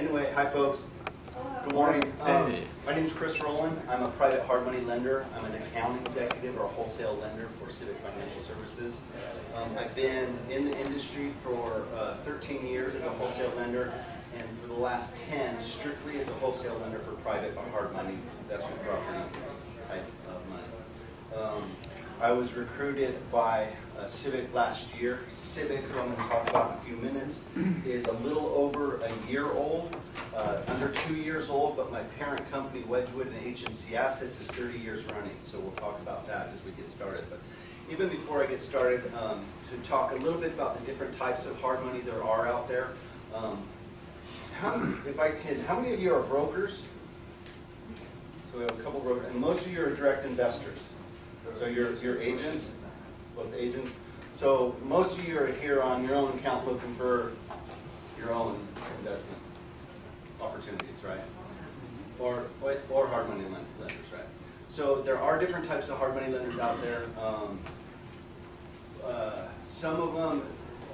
Anyway, hi folks. Good morning. My name is Chris Rowland. I'm a private hard money lender. I'm an account executive or a wholesale lender for Civic Financial Services. I've been in the industry for 13 years as a wholesale lender, and for the last 10 strictly as a wholesale lender for private or hard money investment property type of money. I was recruited by Civic last year. Civic, who I'm going to talk about in a few minutes, is a little over a year old, under 2 years old, but my parent company, Wedgwood and HMC Assets, is 30 years running, so we'll talk about that as we get started. But even before I get started, to talk a little bit about the different types of hard money there are out there. How many of you are brokers? So we have a couple of brokers, and most of you are direct investors. So you're agents, both agents. So most of you are here on your own account looking for your own investment opportunities, right? Or hard money lenders, right? So there are different types of hard money lenders out there. Some of them,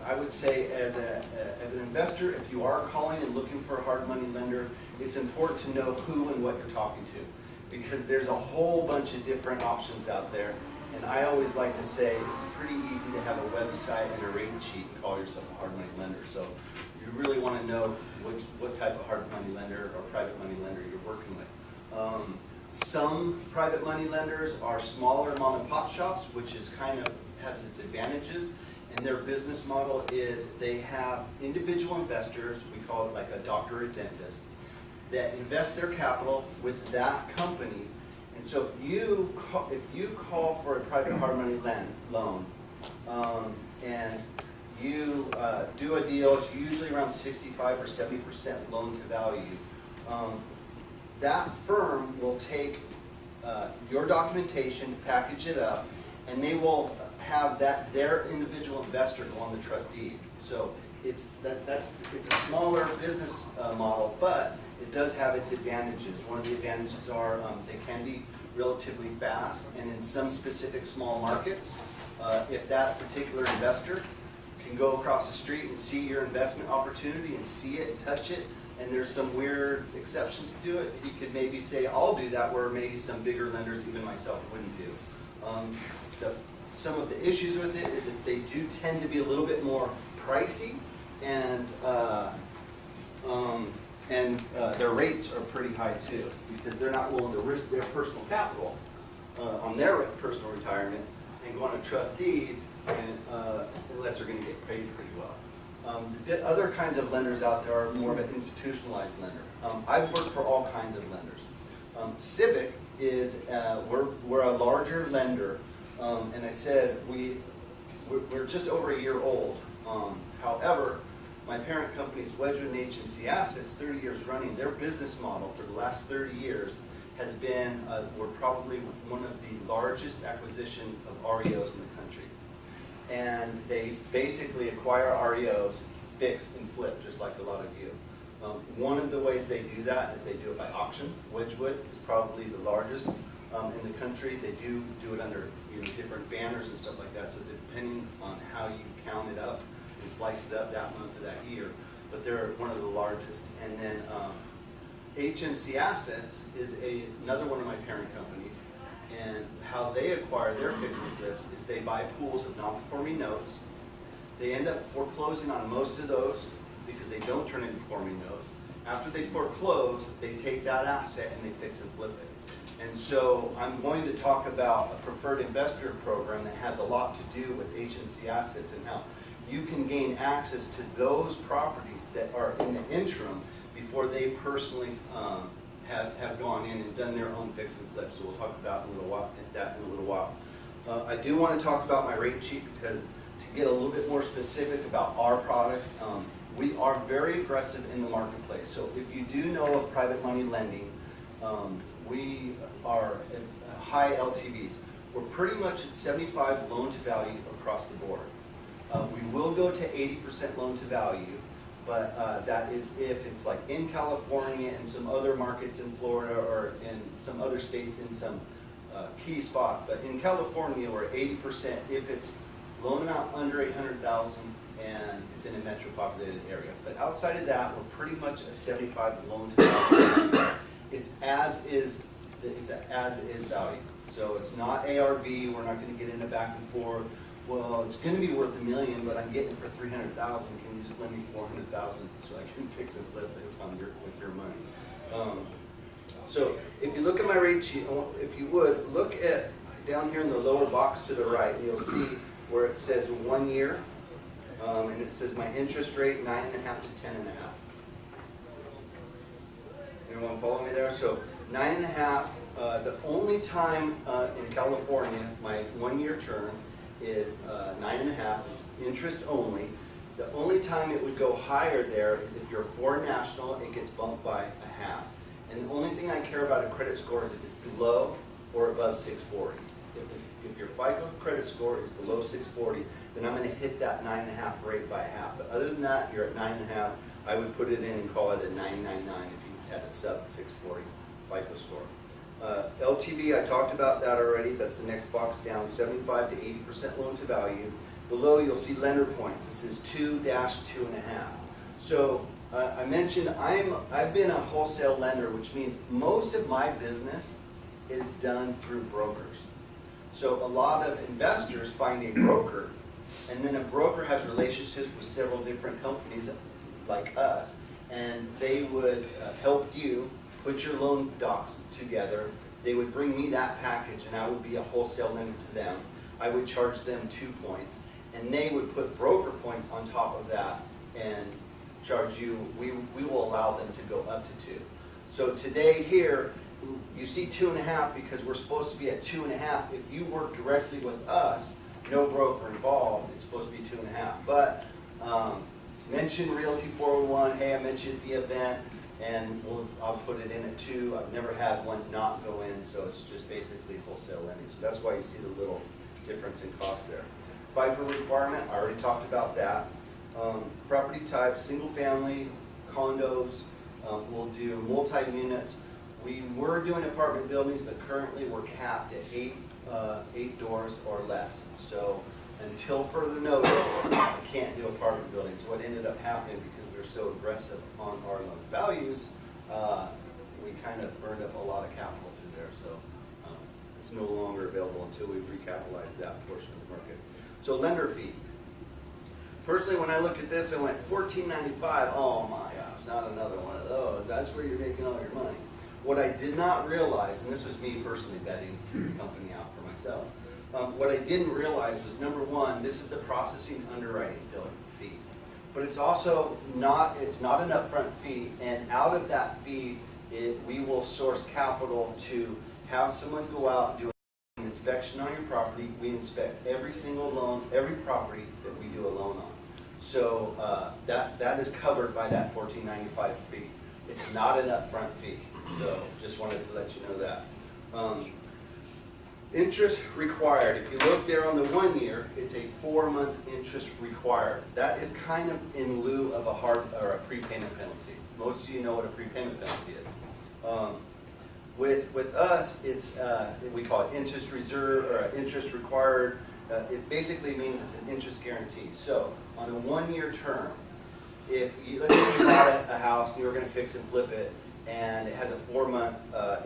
I would say, as an investor, if you are calling and looking for a hard money lender, it's important to know who and what you're talking to, because there's a whole bunch of different options out there. And I always like to say it's pretty easy to have a website and a rate sheet and call yourself a hard money lender. So you really want to know what type of hard money lender or private money lender you're working with. Some private money lenders are smaller mom and pop shops, which is kind of has its advantages. And their business model is they have individual investors, we call it like a doctor or a dentist, that invest their capital with that company. And so if you call for a private hard money loan and you do a deal, it's usually around 65 or 70% loan to value. That firm will take your documentation, package it up, and they will have their individual investor go on the trust deed. So it's a smaller business model, but it does have its advantages. One of the advantages are they can be relatively fast, and in some specific small markets, if that particular investor can go across the street and see your investment opportunity and see it and touch it, and there's some weird exceptions to it, he could maybe say, I'll do that, where maybe some bigger lenders, even myself, wouldn't do. Some of the issues with it is that they do tend to be a little bit more pricey, and their rates are pretty high too, because they're not willing to risk their personal capital on their personal retirement and go on a trust deed unless they're going to get paid pretty well. The other kinds of lenders out there are more of an institutionalized lender. I've worked for all kinds of lenders. Civic is we're a larger lender, and I said we're just over a year old. However, my parent company's Wedgwood and HMC Assets, 30 years running, their business model for the last 30 years has been, we're probably one of the largest acquisition of REOs in the country. And they basically acquire REOs, fix and flip, just like a lot of you. One of the ways they do that is they do it by auctions. Wedgwood is probably the largest in the country. They do it under different banners and stuff like that, so depending on how you count it up and slice it up that month or that year, but they're one of the largest. And then HMC Assets is another one of my parent companies, and how they acquire their fix and flips is they buy pools of non-performing notes. They end up foreclosing on most of those because they don't turn into performing notes. After they foreclose, they take that asset and they fix and flip it. And so I'm going to talk about a preferred investor program that has a lot to do with HMC Assets and how you can gain access to those properties that are in the interim before they personally have gone in and done their own fix and flip. So we'll talk about that in a little while. I do want to talk about my rate sheet, because to get a little bit more specific about our product, we are very aggressive in the marketplace. So if you do know of private money lending, we are at high LTVs. We're pretty much at 75 loan to value across the board. We will go to 80% loan to value, but that is if it's like in California and some other markets in Florida or in some other states in some key spots. But in California, we're 80% if it's loan amount under $800,000 and it's in a metro populated area. But outside of that, we're pretty much a 75 loan to value. It's as is value. So it's not ARV, we're not going to get into back and forth. Well, it's going to be worth $1 million, but I'm getting it for $300,000. Can you just lend me $400,000 so I can fix and flip this with your money? So if you look at my rate sheet, if you would, look at down here in the lower box to the right, you'll see where it says 1 year, and it says my interest rate 9.5 to 10.5. Anyone follow me there? So 9.5. The only time in California, my 1 year term is 9.5. It's interest only. The only time it would go higher there is if you're a foreign national, it gets bumped by a half. And the only thing I care about a credit score is if it's below or above 640. If your FICO credit score is below 640, then I'm going to hit that 9.5 rate by a half. But other than that, you're at 9.5. I would put it in and call it a 999 if you had a sub 640 FICO score. LTV, I talked about that already. That's the next box down, 75 to 80% loan to value. Below, you'll see lender points. This is 2-2.5. So I mentioned I've been a wholesale lender, which means most of my business is done through brokers. So a lot of investors find a broker, and then a broker has relationships with several different companies like us, and they would help you put your loan docs together. They would bring me that package, and I would be a wholesale lender to them. I would charge them 2 points, and they would put broker points on top of that and charge you. We will allow them to go up to 2. So today here, you see 2.5 because we're supposed to be at 2.5. If you work directly with us, no broker involved, it's supposed to be 2.5. But mention Realty 401, hey, I mentioned the event, and I'll put it in at 2. I've never had one not go in, so it's just basically wholesale lending. So that's why you see the little difference in cost there. FICO requirement, I already talked about that. Property type, single family, condos, we'll do multi-units. We were doing apartment buildings, but currently we're capped at 8 doors or less. So until further notice, I can't do apartment buildings. What ended up happening, because we were so aggressive on our loan values, we kind of burned up a lot of capital through there. So it's no longer available until we recapitalize that portion of the market. So lender fee. Personally, when I looked at this, I went $14.95. Oh my gosh, not another one of those. That's where you're making all your money. What I did not realize, and this was me personally betting the company out for myself, what I didn't realize was, number one, this is the processing underwriting fee. But it's also not, it's not an upfront fee, and out of that fee, we will source capital to have someone go out and do an inspection on your property. We inspect every single loan, every property that we do a loan on. So that is covered by that $14.95 fee. It's not an upfront fee. So just wanted to let you know that. Interest required. If you look there on the 1 year, it's a 4-month interest required. That is kind of in lieu of a prepayment penalty. Most of you know what a prepayment penalty is. With us, it's we call it interest reserve or interest required. It basically means it's an interest guarantee. So on a 1 year term, if you, let's say you bought a house and you were going to fix and flip it, and it has a 4-month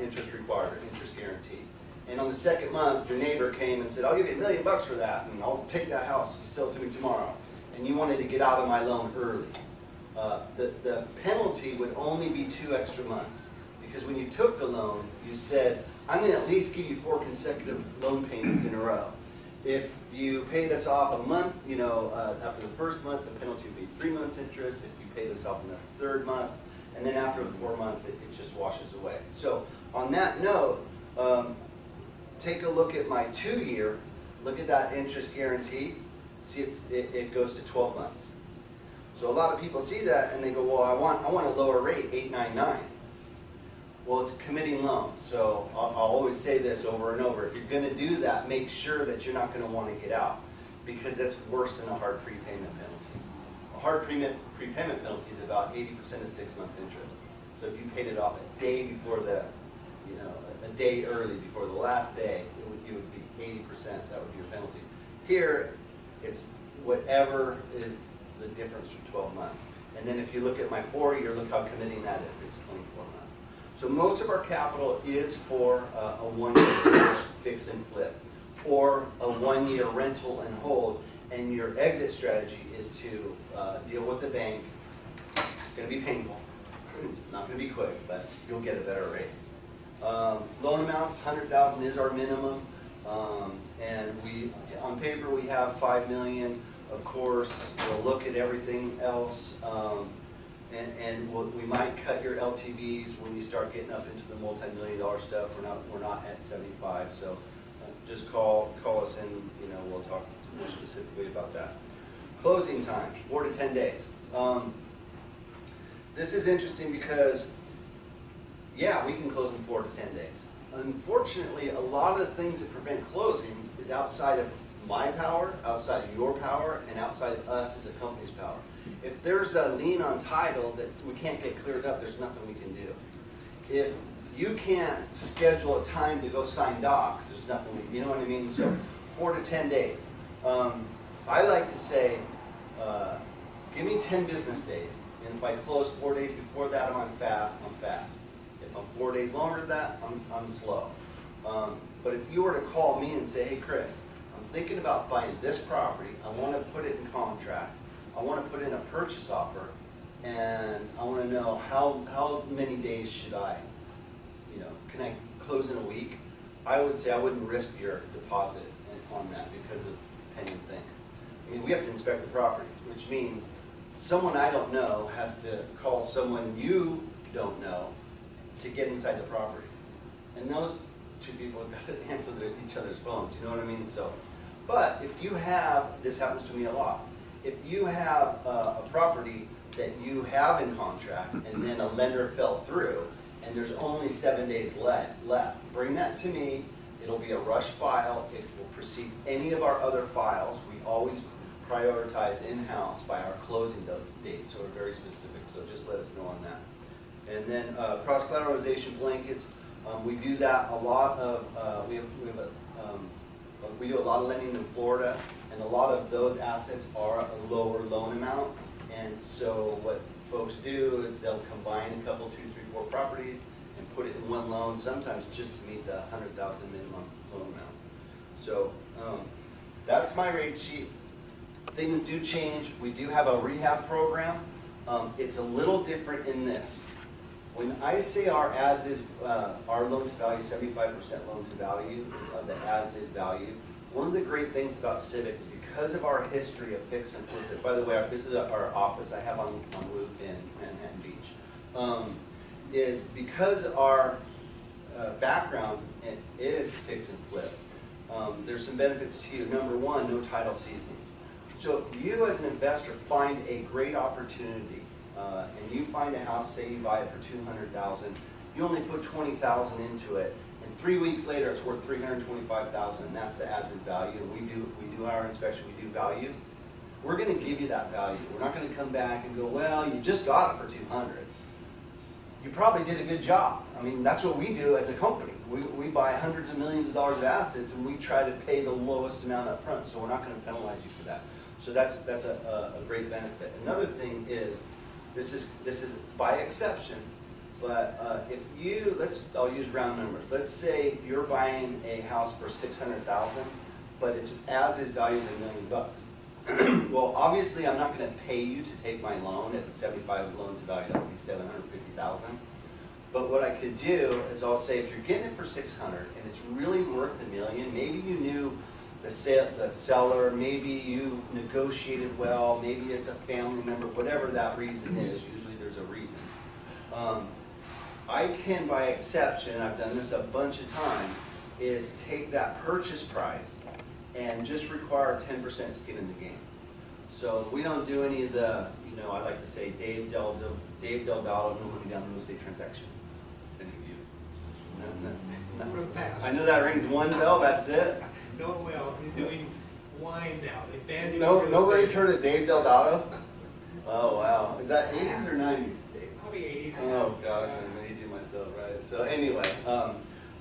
interest required, interest guarantee. And on the 2nd month, your neighbor came and said, I'll give you $1 million for that, and I'll take that house, you sell it to me tomorrow. And you wanted to get out of my loan early. The penalty would only be 2 extra months. Because when you took the loan, you said, I'm going to at least give you 4 consecutive loan payments in a row. If you paid us off a month, after the 1st month, the penalty would be 3 months interest. If you paid us off in the 3rd month, and then after the 4th month, it just washes away. So on that note, take a look at my 2 year, look at that interest guarantee, see it goes to 12 months. So a lot of people see that and they go, well, I want a lower rate, 8.99. Well, it's a committing loan. So I'll always say this over and over. If you're going to do that, make sure that you're not going to want to get out, because that's worse than a hard prepayment penalty. A hard prepayment penalty is about 80% of 6 months interest. So if you paid it off a day before a day early before the last day, it would be 80%. That would be your penalty. Here, it's whatever is the difference for 12 months. And then if you look at my 4-year, look how committing that is. It's 24 months. So most of our capital is for a 1-year fix and flip, or a 1-year rental and hold. And your exit strategy is to deal with the bank. It's going to be painful. It's not going to be quick, but you'll get a better rate. Loan amounts, $100,000 is our minimum, and we, on paper, we have $5 million. Of course, we'll look at everything else, and we might cut your LTVs when you start getting up into the multi-million-dollar stuff. We're not at 75, so just call us and we'll talk more specifically about that. Closing time, 4 to 10 days. This is interesting because, yeah, we can close in 4 to 10 days. Unfortunately, a lot of the things that prevent closings is outside of my power, outside of your power, and outside of us as a company's power. If there's a lien on title that we can't get cleared up, there's nothing we can do. If you can't schedule a time to go sign docs, there's nothing, you know what I mean? So 4 to 10 days. I like to say, give me 10 business days, and if I close 4 days before that, I'm fast. If I'm 4 days longer than that, I'm slow. But if you were to call me and say, hey Chris, I'm thinking about buying this property, I want to put it in contract, I want to put in a purchase offer, and I want to know how many days should I, can I close in a week? I would say I wouldn't risk your deposit on that because of pending things. I mean, we have to inspect the property, which means someone I don't know has to call someone you don't know to get inside the property. And those two people have got to answer each other's phones, you know what I mean? So, but if you have, this happens to me a lot, if you have a property that you have in contract and then a lender fell through and there's only 7 days left, bring that to me. It'll be a rush file. It will precede any of our other files. We always prioritize in-house by our closing date, so we're very specific, so just let us know on that. And then cross-collateralization blankets, we do that a lot of, we do a lot of lending in Florida, and a lot of those assets are a lower loan amount, and so what folks do is they'll combine a couple, 2, 3, 4 properties and put it in one loan, sometimes just to meet the $100,000 minimum loan amount. So that's my rate sheet. Things do change. We do have a rehab program. It's a little different in this. When I say our as-is, our loan to value, 75% loan to value is the as-is value. One of the great things about Civic is because of our history of fix and flip. By the way, this is our office I have on Loop in Manhattan Beach. Is because our background is fix and flip. There's some benefits to you. Number one, no title seasoning. So if you as an investor find a great opportunity and you find a house, say you buy it for $200,000, you only put $20,000 into it, and 3 weeks later it's worth $325,000, and that's the as-is value. And we do our inspection, we do value. We're going to give you that value. We're not going to come back and go, well, you just got it for $200. You probably did a good job. I mean, that's what we do as a company. We buy hundreds of millions of dollars of assets, and we try to pay the lowest amount up front, so we're not going to penalize you for that. So that's a great benefit. Another thing is, this is by exception, but if you, I'll use round numbers. Let's say you're buying a house for $600,000, but its as-is value is $1 million. Well, obviously, I'm not going to pay you to take my loan at the 75 loan to value. That would be $750,000. But what I could do is I'll say, if you're getting it for $600 and it's really worth $1 million, maybe you knew the seller, maybe you negotiated well, maybe it's a family member, whatever that reason is. Usually, there's a reason. I can, by exception, I've done this a bunch of times, is take that purchase price and just require 10% skin in the game. So we don't do any of the, I like to say Dave Del Valle, no money down real estate transactions. Any of you? No. From the past. I know that rings one bell, that's it. No, well, he's doing wine now. They banned him. Nobody's heard of Dave Del Valle? Oh wow, is that 80s or 90s? Probably 80s. Oh gosh, I'm aging myself, right? So anyway,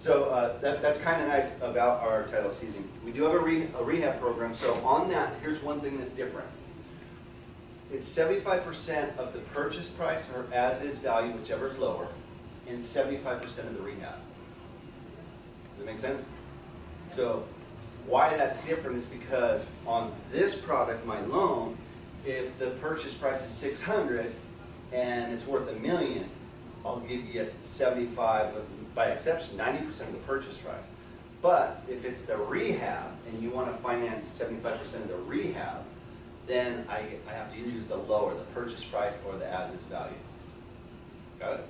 that's kind of nice about our title seasoning. We do have a rehab program, so on that, here's one thing that's different. it's 75% of the purchase price or as-is value, whichever's lower, and 75% of the rehab. Does that make sense? So why that's different is because on this product, my loan, if the purchase price is 600 and it's worth $1 million, I'll give you, yes, it's 75, by exception, 90% of the purchase price. But if it's the rehab and you want to finance 75% of the rehab, then I have to use the lower, the purchase price or the as-is value. Got it?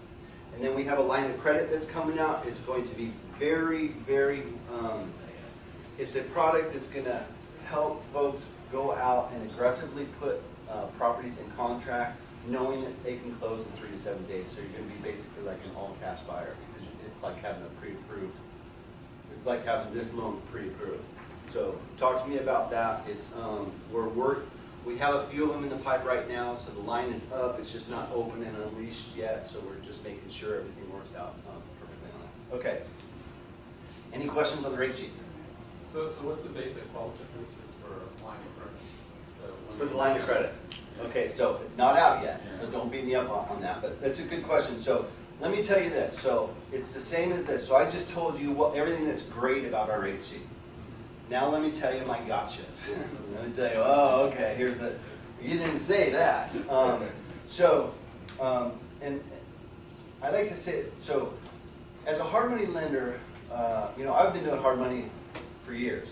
And then we have a line of credit that's coming out. It's going to be very, very, it's a product that's going to help folks go out and aggressively put properties in contract, knowing that they can close in 3 to 7 days. So you're going to be basically like an all-cash buyer, because it's like having a pre-approved, it's like having this loan pre-approved. So talk to me about that. It's we have a few of them in the pipe right now, so the line is up. It's just not open and unleashed yet, so we're just making sure everything works out perfectly on it. Okay. Any questions on the rate sheet? So what's the basic qualifications for a line of credit? For the line of credit. Okay, so it's not out yet, so don't beat me up on that, but that's a good question. So let me tell you this. So it's the same as this. So I just told you everything that's great about our rate sheet. Now let me tell you my gotchas. Let me tell you, oh, okay, here's the, you didn't say that. And I like to say, so as a hard money lender, I've been doing hard money for years.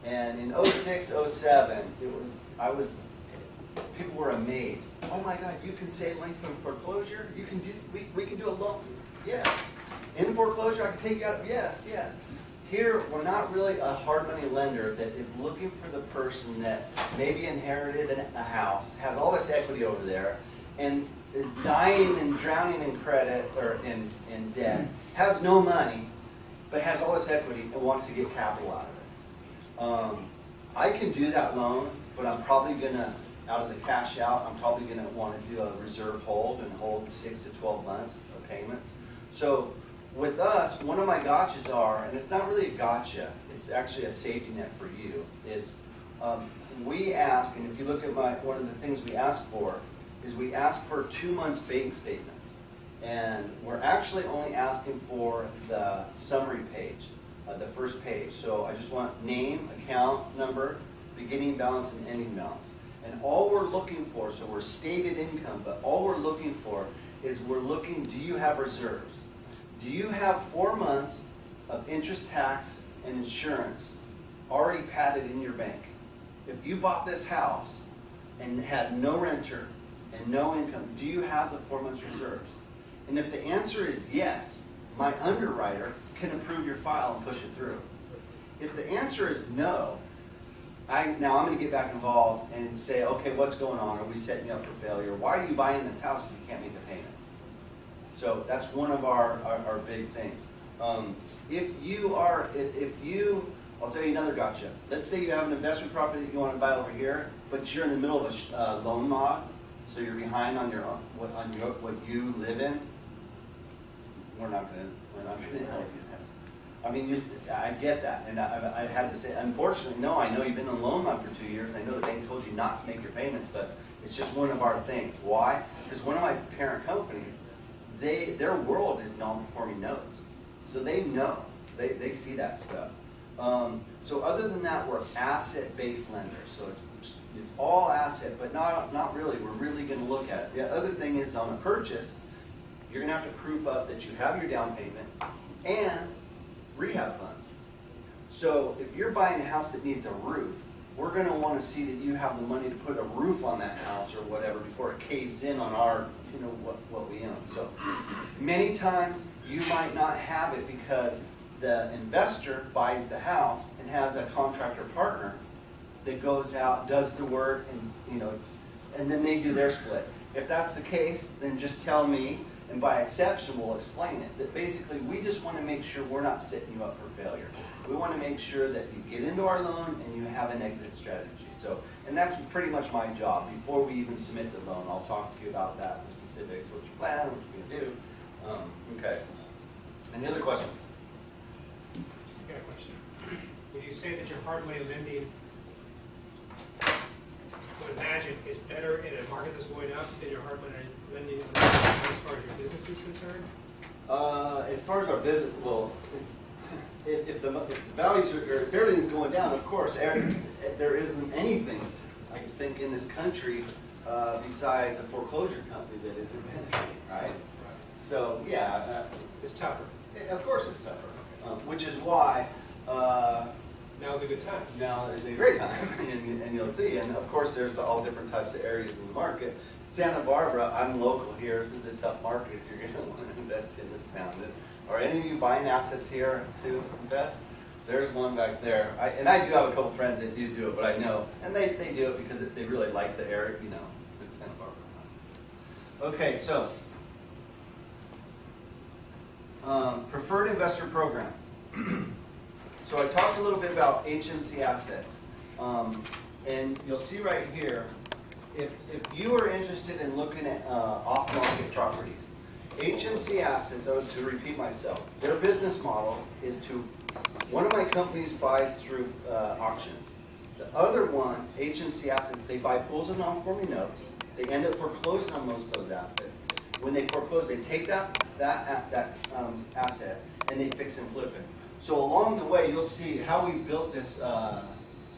And in 06, 07, people were amazed. Oh my God, you can save money from foreclosure? You can do, we can do a loan? Yes. In foreclosure, I can take you out, yes, yes. Here, we're not really a hard money lender that is looking for the person that maybe inherited a house, has all this equity over there, and is dying and drowning in credit or in debt, has no money, but has all this equity and wants to get capital out of it. I can do that loan, but I'm probably gonna, out of the cash out, I'm probably gonna want to do a reserve hold and hold 6 to 12 months of payments. So with us, one of my gotchas are, and it's not really a gotcha, it's actually a safety net for you, is we ask, and if you look at one of the things we ask for, is we ask for 2 months bank statements. And we're actually only asking for the summary page, the first page. So I just want name, account number, beginning balance, and ending balance. And all we're looking for, so we're stated income, but all we're looking for is do you have reserves? Do you have 4 months of interest, tax, and insurance already padded in your bank? If you bought this house and had no renter and no income, do you have the 4 months reserves? And if the answer is yes, my underwriter can approve your file and push it through. If the answer is no, now I'm going to get back involved and say, okay, what's going on? Are we setting you up for failure? Why are you buying this house if you can't make the payments? So that's one of our big things. I'll tell you another gotcha. Let's say you have an investment property that you want to buy over here, but you're in the middle of a loan mod, so you're behind on what you live in. We're not going to help you. I mean, I get that, and I had to say, unfortunately, no, I know you've been on loan mod for 2 years, and I know the bank told you not to make your payments, but it's just one of our things. Why? Because one of my parent companies, their world is non-performing notes, so they know, they see that stuff. So other than that, we're asset-based lenders, so it's all asset, but not really. We're really going to look at it. The other thing is, on a purchase, you're going to have to proof up that you have your down payment and rehab funds. So if you're buying a house that needs a roof, we're going to want to see that you have the money to put a roof on that house or whatever before it caves in on our, what we own. So many times you might not have it because the investor buys the house and has a contractor partner that goes out, does the work, and then they do their split. If that's the case, then just tell me, and by exception, we'll explain it. That basically, we just want to make sure we're not setting you up for failure. We want to make sure that you get into our loan and you have an exit strategy. So, and that's pretty much my job. Before we even submit the loan, I'll talk to you about that, the specifics, what you plan, what you're going to do. Okay. Any other questions? I got a question. Would you say that your hard money lending, I would imagine, is better in a market business is concerned? As far as our business, well, it's, if the values are, or if everything's going down, of course, there isn't anything, I think, in this country besides a foreclosure company that isn't benefiting, right? So, yeah, It's tougher. of course it's tougher, which is why Now's a good time. now is a great time, and you'll see. And of course, there's all different types of areas in the market. Santa Barbara, I'm local here. This is a tough market if you're going to want to invest in this town. Are any of you buying assets here to invest? There's one back there. And I do have a couple friends that do it, but I know. And they do it because they really like the area, you know, it's Santa Barbara. Okay, so preferred investor program. So I talked a little bit about HMC assets. And you'll see right here, if you are interested in looking at off-market properties, HMC assets, to repeat myself, their business model is to, one of my companies buys through auctions. The other one, HMC assets, they buy pools of non-conforming notes. They end up foreclosing on most of those assets. When they foreclose, they take that asset and they fix and flip it. So along the way, you'll see how we built this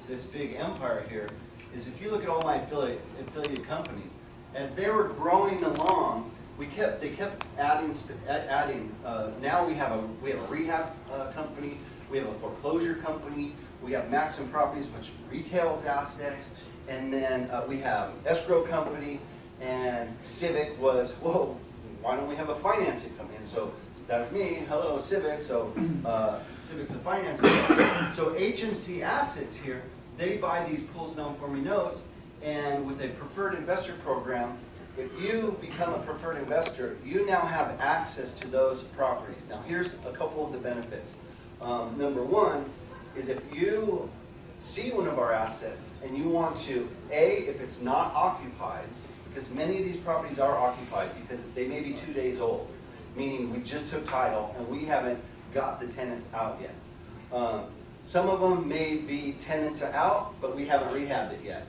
this big empire here. Is if you look at all my affiliated companies, as they were growing along, they kept adding. Now we have a rehab company, we have a foreclosure company, we have Maxim Properties, which retails assets, and then we have escrow company, and Civic was, whoa, why don't we have a financing company? And so that's me. Hello, Civic. So Civic's a financing company. So HMC Assets here, they buy these pools of non-conforming notes, and with a preferred investor program, if you become a preferred investor, you now have access to those properties. Now here's a couple of the benefits. Number one is if you see one of our assets and you want to, if it's not occupied, because many of these properties are occupied because they may be 2 days old, meaning we just took title and we haven't got the tenants out yet. Some of them may be tenants are out, but we haven't rehabbed it yet.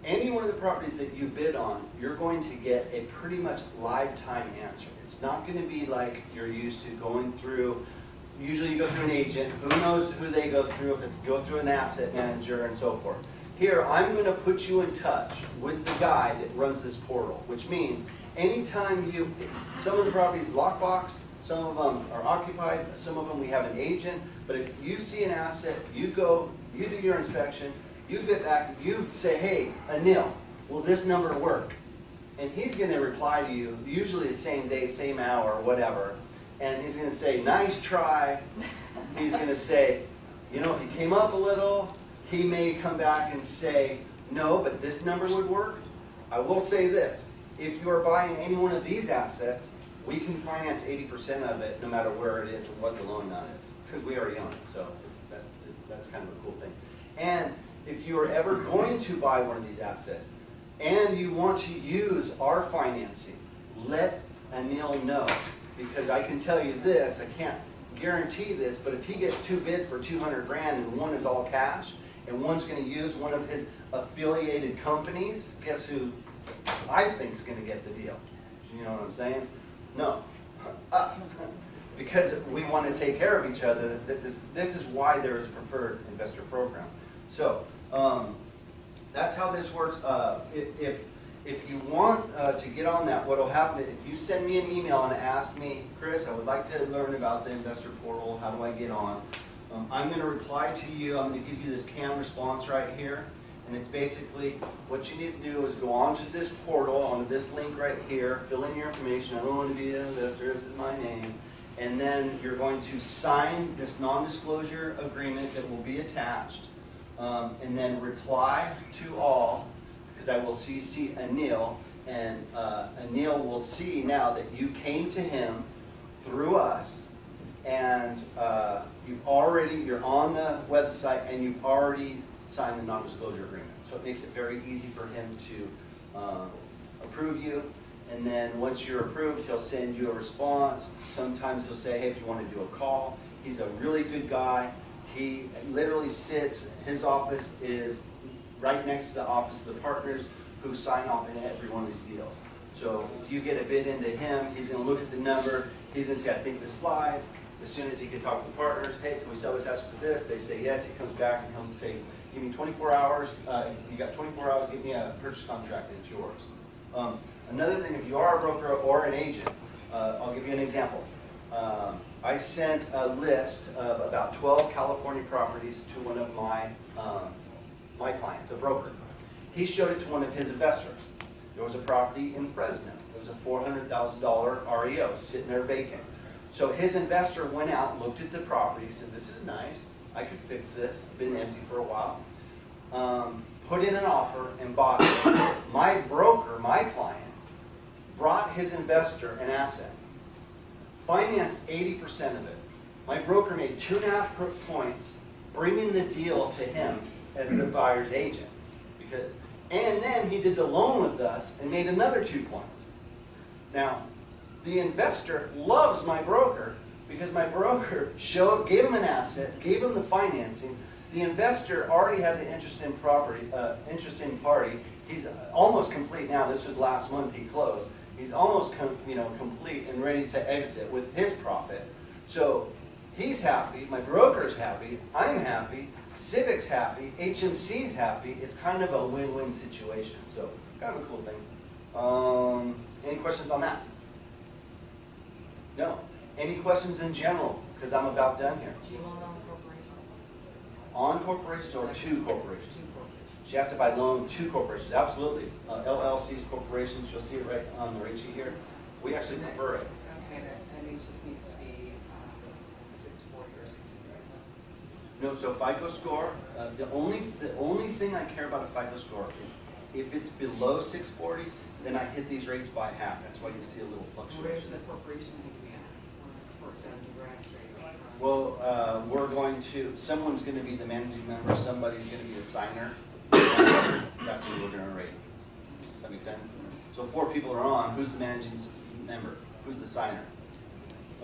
Any one of the properties that you bid on, you're going to get a pretty much lifetime answer. It's not going to be like you're used to going through, usually you go through an agent, who knows who they go through, if it's go through an asset manager and so forth. Here, I'm going to put you in touch with the guy that runs this portal, which means anytime some of the properties lockbox, some of them are occupied, some of them we have an agent, but if you see an asset, you go, you do your inspection, you get back, you say, hey, Anil, will this number work? And he's going to reply to you, usually the same day, same hour, whatever, and he's going to say, nice try. He's going to say, you know, if he came up a little, he may come back and say, no, but this number would work. I will say this, if you are buying any one of these assets, we can finance 80% of it no matter where it is and what the loan amount is, because we already own it, so that's kind of a cool thing. And if you are ever going to buy one of these assets and you want to use our financing, let Anil know, because I can tell you this, I can't guarantee this, but if he gets 2 bids for 200 grand and one is all cash and one's going to use one of his affiliated companies, guess who I think is going to get the deal? You know what I'm saying? No, us. Because we want to take care of each other. This is why there is a preferred investor program. So that's how this works. If you want to get on that, what will happen if you send me an email and ask me, Chris, I would like to learn about the investor portal. How do I get on? I'm going to reply to you. I'm going to give you this canned response right here. And it's basically what you need to do is go onto this portal, onto this link right here, fill in your information. I don't want to be an investor. This is my name. And then you're going to sign this non-disclosure agreement that will be attached. And then reply to all, because I will CC Anil, and Anil will see now that you came to him through us, and you're on the website and you've already signed the non-disclosure agreement. So it makes it very easy for him to approve you. And then once you're approved, he'll send you a response. Sometimes he'll say, hey, if you want to do a call. He's a really good guy. He literally sits, his office is right next to the office of the partners who sign off in every one of these deals. So if you get a bid into him, he's gonna look at the number, he's gonna say, I think this flies. As soon as he can talk to the partners, hey, can we sell this asset for this? They say yes, he comes back and he'll say, give me 24 hours, you got 24 hours, give me a purchase contract and it's yours. Another thing, if you are a broker or an agent, I'll give you an example. I sent a list of about 12 California properties to one of my clients, a broker. He showed it to one of his investors. There was a property in Fresno. It was a $400,000 REO sitting there vacant. So his investor went out, looked at the property, said, this is nice, I could fix this, been empty for a while. Put in an offer and bought it. My broker, my client, brought his investor an asset, financed 80% of it. My broker made 2.5 points, bringing the deal to him as the buyer's agent. And then he did the loan with us and made another 2 points. Now, the investor loves my broker because my broker gave him an asset, gave him the financing. The investor already has an interest in party. He's almost complete now. This was last month he closed. He's almost complete and ready to exit with his profit. So he's happy, my broker's happy, I'm happy, Civic's happy, HMC's happy. It's kind of a win-win situation. So kind of a cool thing. Any questions on that? No. Any questions in general? Because I'm about done here. Do you loan on corporations? On corporations or to corporations? Two corporations. She asked if I loan to corporations. Absolutely. LLCs, corporations, you'll see it right on the rate sheet here. We actually prefer it. Okay, that means just needs to be 640 or something. No, so FICO score, the only thing I care about a FICO score is if it's below 640, then I hit these rates by half. That's why you see a little Where's fluctuation. the corporation need to be at? Or does the branch rate? Well, someone's going to be the managing member, somebody's going to be the signer. That's who we're going to rate. That makes sense? So 4 people are on. Who's the managing member? Who's the signer?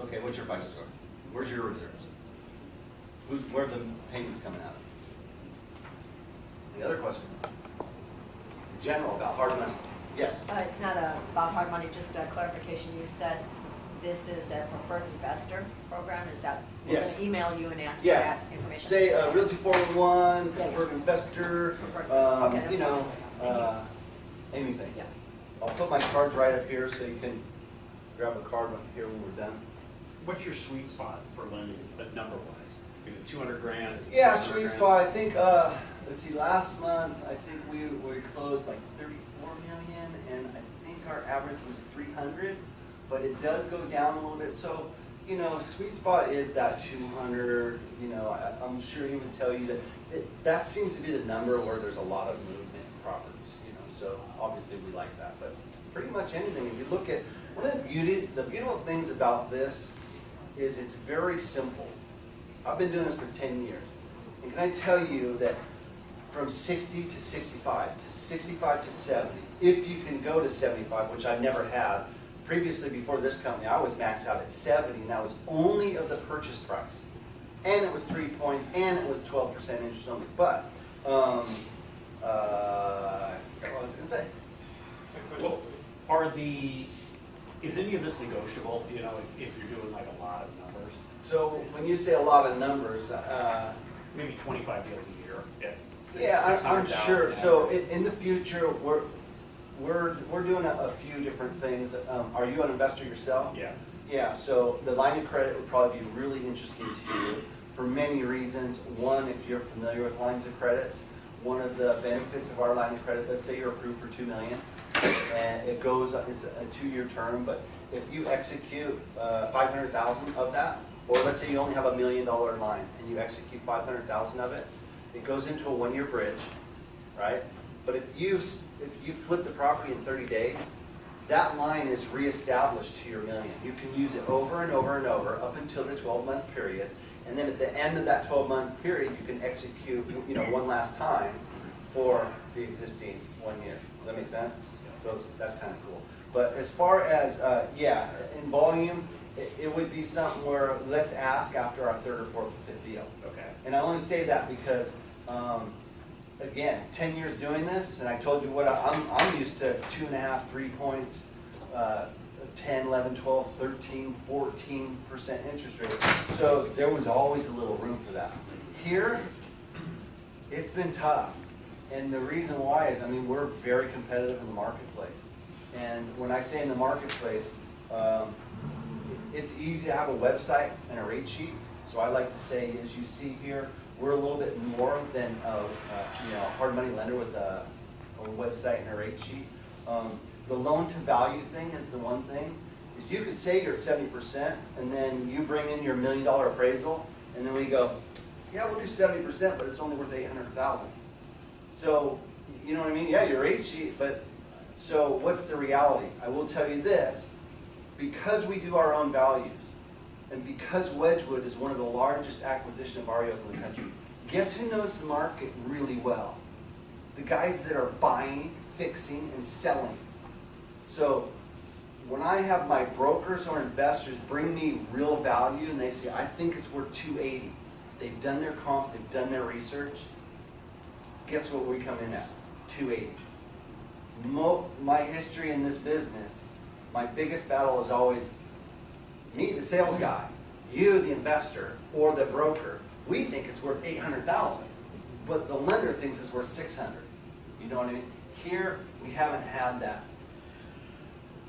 Okay, what's your FICO score? Where's your reserves? Where are the payments coming out of? Any other questions? In general, about hard money. Yes? It's not about hard money, just a clarification. You said this is a preferred investor program. Is that, we're going Yes. to email you and ask for Yeah. that information? Say Realty 401, preferred investor, Okay, that's fine. Thank you. anything. Yeah. I'll put my cards right up here so you can grab a card up here when we're done. What's your sweet spot for lending, but number-wise? Is it 200 grand? Is it Yeah, 600 sweet grand? spot. I think, let's see, last month, I think we closed like 34 million, and I think our average was 300, but it does go down a little bit. So, sweet spot is that 200, I'm sure he would tell you that that seems to be the number where there's a lot of movement in properties, so obviously we like that. But pretty much anything, if you look at, one of the beautiful things about this is it's very simple. I've been doing this for 10 years. And can I tell you that from 60 to 65, to 65 to 70, if you can go to 75, which I never had, previously before this company, I was maxed out at 70, and that was only of the purchase price. And it was 3 points, and it was 12% interest only. But, I forgot what I was going to say. Well, is any of this negotiable, if you're doing like a lot of numbers? So when you say a lot of numbers, Maybe 25 deals a year at yeah, I'm 600,000 sure. So average. in the future, we're doing a few different things. Are you an investor yourself? Yeah. Yeah. So the line of credit would probably be really interesting to you for many reasons. One, if you're familiar with lines of credit, one of the benefits of our line of credit. Let's say you're approved for $2 million, and it's a 2-year term. But if you execute 500,000 of that, or let's say you only have $1 million line and you execute 500,000 of it, it goes into a 1-year bridge, right? But if you flip the property in 30 days, that line is reestablished to your $1 million. You can use it over and over and over up until the 12-month period, and then at the end of that 12-month period, you can execute, one last time for the existing 1 year. Does that make sense? So that's kind of cool. But as far as in volume, it would be something where let's ask after our 3rd or 4th or 5th deal. Okay. And I only say that because, again, 10 years doing this, and I told you what I'm used to 2.5, 3 points 10, 11, 12, 13, 14% interest rate. So there was always a little room for that. Here, it's been tough. And the reason why is, I mean, we're very competitive in the marketplace. And when I say in the marketplace, it's easy to have a website and a rate sheet. So I like to say, as you see here, we're a little bit more than a hard money lender with a website and a rate sheet. The loan to value thing is the one thing, is you could say you're at 70% and then you bring in your $1 million appraisal and then we go, yeah, we'll do 70%, but it's only worth $800,000. So, you know what I mean? Yeah, your rate sheet, but so what's the reality? I will tell you this, because we do our own values and because Wedgwood is one of the largest acquisition of REOs in the country, guess who knows the market really well? The guys that are buying, fixing, and selling. So when I have my brokers or investors bring me real value and they say, I think it's worth 280, they've done their comps, they've done their research, guess what we come in at? 280. My history in this business, my biggest battle is always me, the sales guy, you, the investor, or the broker. We think it's worth 800,000, but the lender thinks it's worth 600. You know what I mean? Here, we haven't had that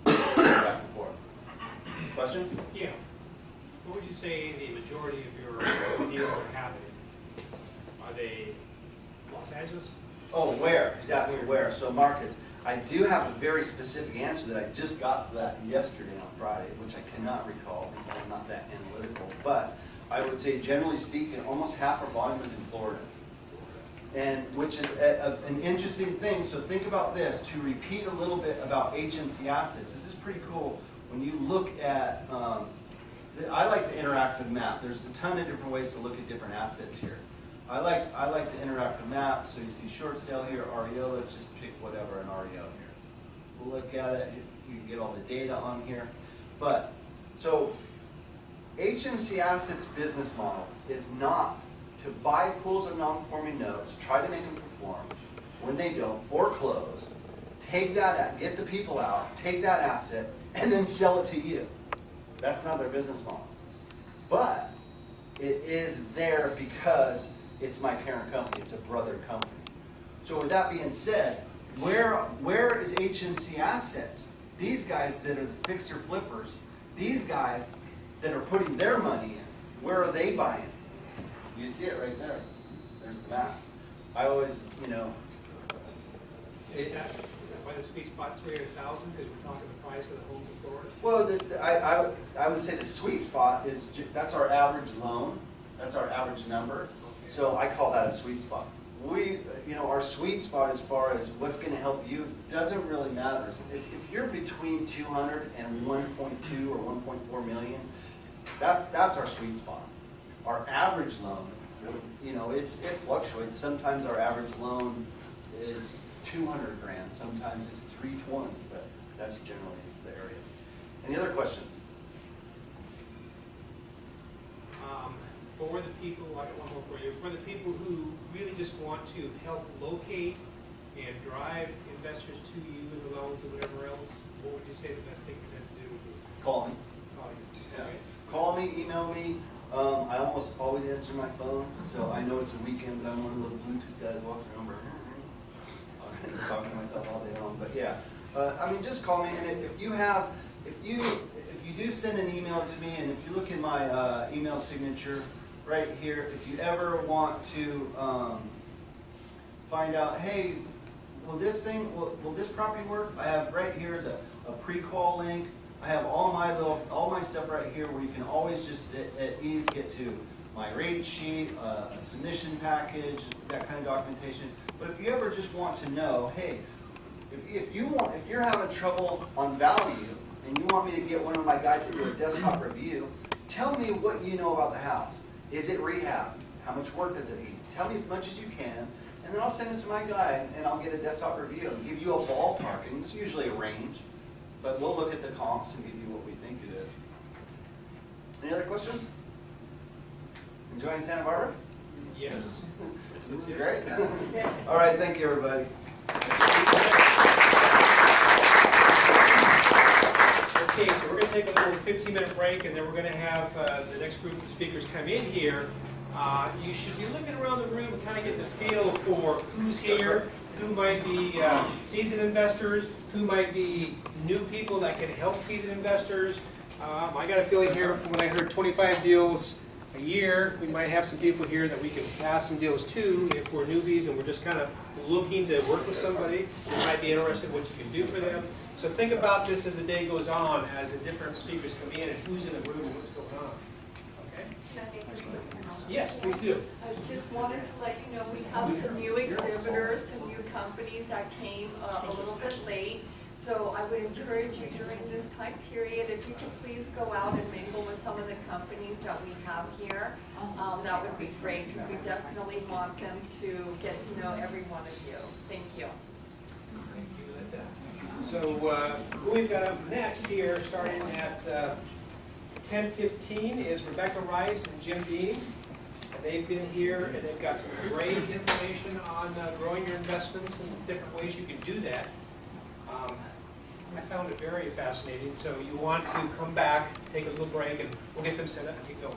back and forth. Question? Yeah. What would you say the majority of your deals are happening? Are they Los Angeles? Oh, where? He's asking where. So markets. I do have a very specific answer that I just got to that yesterday on Friday, which I cannot recall because I'm not that analytical. But I would say, generally speaking, almost half our volume is in Florida. And which is an interesting thing. So think about this, to repeat a little bit about HMC assets. This is pretty cool. When you look at, I like the interactive map. There's a ton of different ways to look at different assets here. I like the interactive map. So you see short sale here, REO. Let's just pick whatever an REO here. We'll look at it. You can get all the data on here. But so HMC Assets business model is not to buy pools of non-performing notes, try to make them perform. When they don't, foreclose, take that, get the people out, take that asset, and then sell it to you. That's not their business model. But it is there because it's my parent company, it's a brother company. So with that being said, where is HMC Assets? These guys that are the fixer flippers, these guys that are putting their money in, where are they buying? You see it right there. There's the map. I always, Is that why the sweet spot's 300,000? Because we're talking the price of the homes in Florida? Well, I would say the sweet spot is, that's our average loan. That's our average number. Okay. So I call that a sweet spot. Our sweet spot as far as what's going to help you doesn't really matter. If you're between 200 and 1.2 or 1.4 million, that's our sweet spot. Our average loan, it fluctuates. Sometimes our average loan is 200 grand, sometimes it's 320, but that's generally the area. Any other questions? For the people, I got one more for you. For the people who really just want to help locate and drive investors to you and the loans or whatever else, what would you say the best thing for them to do would be? Call me. Call you. Yeah. Okay. Call me, email me. I almost always answer my phone, so I know it's a weekend, but I'm one of those Bluetooth guys walking around. Talking to myself all day long, but yeah. Just call me, and if you do send an email to me, and if you look in my email signature right here, if you ever want to find out, hey, will this property work? I have right here is a pre-call link. I have all my stuff right here where you can always just at ease get to my rate sheet, a submission package, that kind of documentation. But if you ever just want to know, hey, if you're having trouble on value and you want me to get one of my guys to do a desktop review, tell me what you know about the house. Is it rehab? How much work does it need? Tell me as much as you can, and then I'll send it to my guy and I'll get a desktop review and give you a ballpark, and it's usually a range. But we'll look at the comps and give you what we think it is. Any other questions? Enjoying Santa Barbara? Yes. This is great. All right, thank you, everybody. Okay, so we're gonna take a little 15-minute break, and then we're gonna have the next group of speakers come in here. You should be looking around the room, kind of getting a feel for who's here, who might be seasoned investors, who might be new people that can help seasoned investors. I got a feeling here from when I heard 25 deals a year, we might have some people here that we can pass some deals to if we're newbies and we're just kind of looking to work with somebody who might be interested in what you can do for them. So think about this as the day goes on, as the different speakers come in and who's in the room and what's going on. Okay? Can I make a quick announcement? Yes, please do. I just wanted to let you know, we have some new exhibitors, some new companies that came a little bit late. So I would encourage you during this time period, if you could please go out and mingle with some of the companies that we have here. That would be great, because we definitely want them to get to know every one of you. Thank you. Thank you, Linda. So who we've got up next here, starting at 10:15, is Rebecca Rice and Jim Dean. And they've been here, and they've got some great information on growing your investments and different ways you can do that. I found it very fascinating, so you want to come back, take a little break, and we'll get them set up and get going.